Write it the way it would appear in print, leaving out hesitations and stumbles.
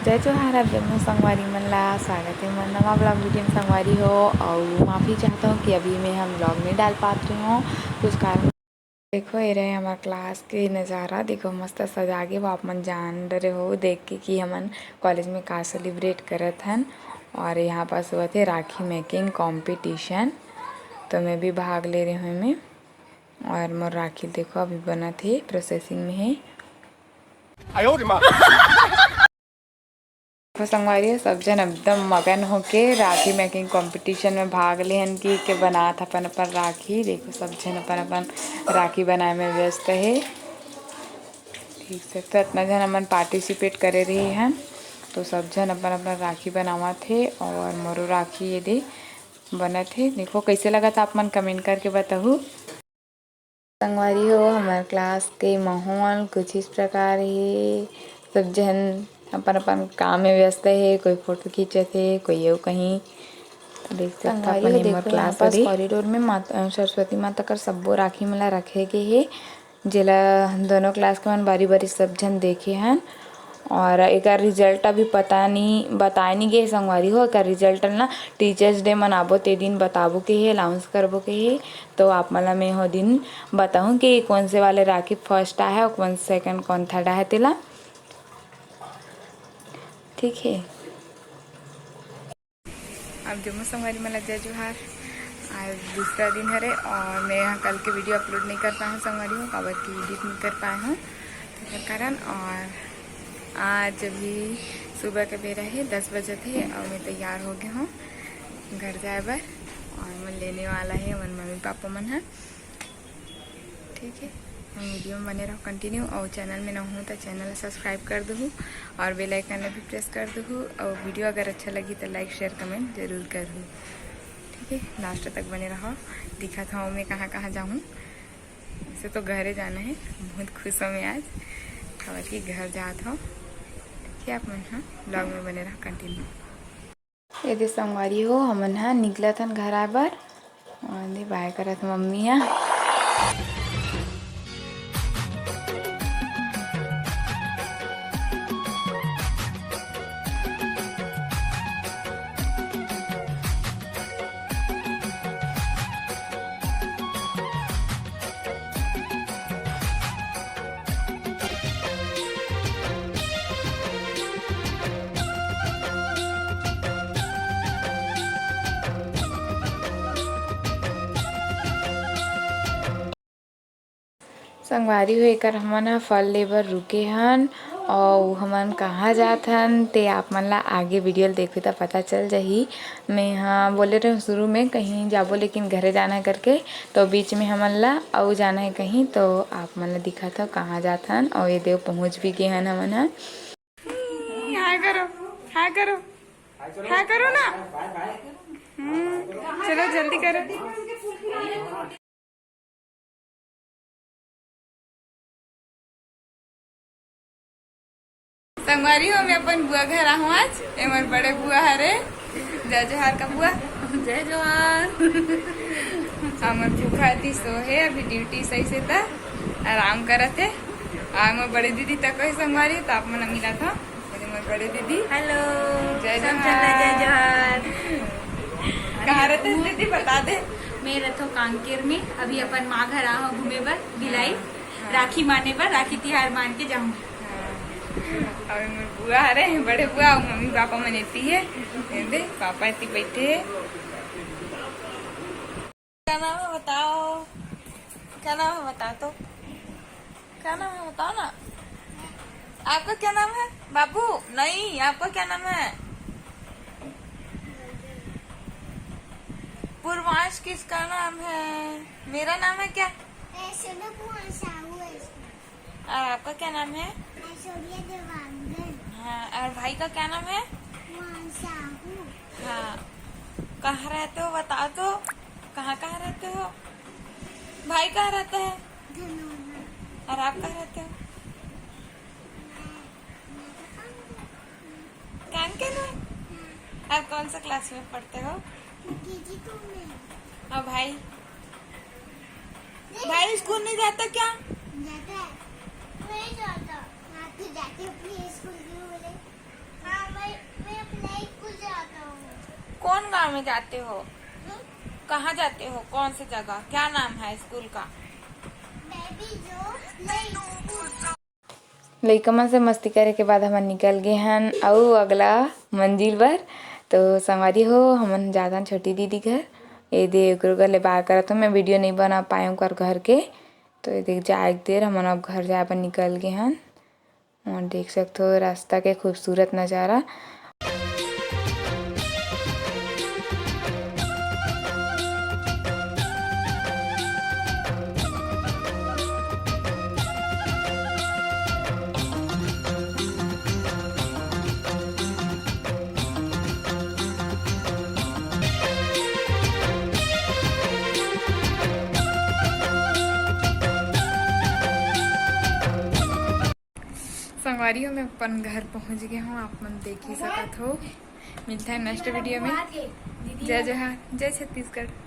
जय जोहार। आप जब संगवारी मन ला स्वागत है मैं नवा ब्लॉग वीडियो में संगवारी हो। और माफ़ी चाहता हूँ कि अभी मैं हम ब्लॉग नहीं डाल पाती हूँ कुछ कारण। देखो ये रहे हमारे क्लास के नज़ारा, देखो मस्त सजा के वो आप मन जान रहे हो देख के कि हमन कॉलेज में का सेलिब्रेट करत हन। और यहाँ पास हुआ थे राखी मेकिंग कंपटीशन, तो मैं भी भाग ले रही हूँ मैं। और मोर राखी देखो अभी बना थे, प्रोसेसिंग में है। संगवारी सब जन एकदम मगन होके राखी मेकिंग कंपटीशन में भाग ले हन कि बनात अपन अपन राखी। देखो सब जन अपन अपन राखी बनाए में व्यस्त है। ठीक से तो इतना जन अपन पार्टिसिपेट करे रही हैं, तो सब जन अपन अपन राखी बनावा थे। और मोरो राखी ये दे बना थे। देखो कैसे लगा था आप मन कमेंट करके बताओ। संगवारी हो हमारे क्लास के माहौल कुछ इस प्रकार है। सब जन अपन अपन काम में व्यस्त है, कोई फोटो खींचत है, कोई ये कहीं देख सकता अपन देखो यहाँ पास कॉरिडोर में माता सरस्वती माता कर सब्बो राखी मला रखे के है, जेला दोनों क्लास के मन बारी बारी सब जन देखे हैं। और एक रिजल्ट अभी पता नहीं बताए नहीं गए संगवारी हो। एक रिजल्ट ना टीचर्स डे मनाबो ते दिन बताबो के है, अनाउंस करबो के है। तो आप मला मैं हो दिन बताऊँ कि कौन से वाले राखी फर्स्ट आया और कौन सेकंड कौन थर्ड आया तेला, ठीक है। अब जम्मू संगवारी मला जय जोहार। आज दूसरा दिन है और मैं यहाँ कल के वीडियो अपलोड नहीं कर पाया हूँ संगवारी हूँ, काबर की एडिट नहीं कर पाया हूँ तो कारण। और आज अभी सुबह का बेरा है 10 बजे थे और मैं तैयार हो गया हूँ घर जाए बर। और मन लेने वाला है मन मम्मी पापा मन है, ठीक है। वीडियो में बने रहो कंटिन्यू। और चैनल में ना हूँ तो चैनल सब्सक्राइब कर दो और बेल आइकन भी प्रेस कर दो। और वीडियो अगर अच्छा लगी तो लाइक शेयर कमेंट जरूर कर दो, ठीक है। लास्ट तक बने रहो। दिखा था मैं कहाँ कहाँ जाऊँ। वैसे तो घरे जाना है, बहुत खुश हूँ मैं आज खबर की घर जाता हूँ, ठीक है। आप मन हाँ ब्लॉग में बने रहो कंटिन्यू। यदि संगवारी हो हमन हाँ निकला था घर आए बर और बाय करत मम्मी हाँ। संगवारी हो एक हमन ह फल लेबर रुके हन और हमन कहाँ जात हन ते आप मन ला आगे वीडियो देखो तो पता चल जाही। मैं हाँ बोले रहे शुरू में कहीं जाबो लेकिन घरे जाना है करके, तो बीच में हमन ला और जाना है कहीं, तो आप मन ला दिखा था कहाँ जात हन। और ये देव पहुँच भी गए हन हमन ह। हाय करो हाय करो हाय करो ना, चलो जल्दी करो। संगवारी हो मैं अपन बुआ घर आहूँ आज। एमर बड़े बुआ हरे जय जोहार का बुआ जय जोहार। हमर भूखा थी सो है अभी ड्यूटी सही से था आराम करत है। मोर बड़े दीदी तक कही संगवारी तो आप मन मिला था मोर बड़े दीदी। हेलो जय सब जोहार। जय जोहार। कहाँ रहते हैं दीदी बता दे। मैं रथो कांकेर में अभी अपन माँ घर आहो घूमे बर भिलाई राखी माने बर, राखी तिहार मान के जाऊँ। और मोर बुआ हरे बड़े बुआ और मम्मी पापा मन एती है दे पापा एती बैठे है। क्या नाम है बताओ, क्या नाम है बता तो, क्या नाम है बताओ ना। आपका क्या नाम है बाबू? नहीं आपका क्या नाम है? पूर्वांश किसका नाम है? मेरा नाम है क्या? और आपका क्या नाम है? हाँ, और भाई का क्या नाम है? हाँ, कहाँ रहते हो बताओ तो, कहाँ कहाँ रहते हो? भाई कहाँ रहता है और आप कहाँ रहते हो? कानके में। आप कौन सा क्लास में पढ़ते हो? और भाई भाई स्कूल नहीं जाता क्या? जाता है। नहीं जाता। तो जाते अपने स्कूल क्यों बोले? हाँ कौन गांव में जाते हो? कहाँ जाते हो? कौन सी जगह? क्या नाम है स्कूल का? लइका मन से मस्ती करे के बाद हमन निकल गए हन अउ अगला मंजिल पर। तो संगवारी हो हमन जाथन छोटी दीदी घर। ये देख घर ले बाहर करत हो, मैं वीडियो नहीं बना पाए कर घर के। तो ये देख जाए देर हमन अब घर जाए पर निकल गए हन। और देख सकते हो रास्ता के खूबसूरत नज़ारा। संगवारी हो मैं अपन घर पहुंच गया हूँ, आप मन देख ही सकत हो। मिलता है नेक्स्ट वीडियो में। जय जय छत्तीसगढ़।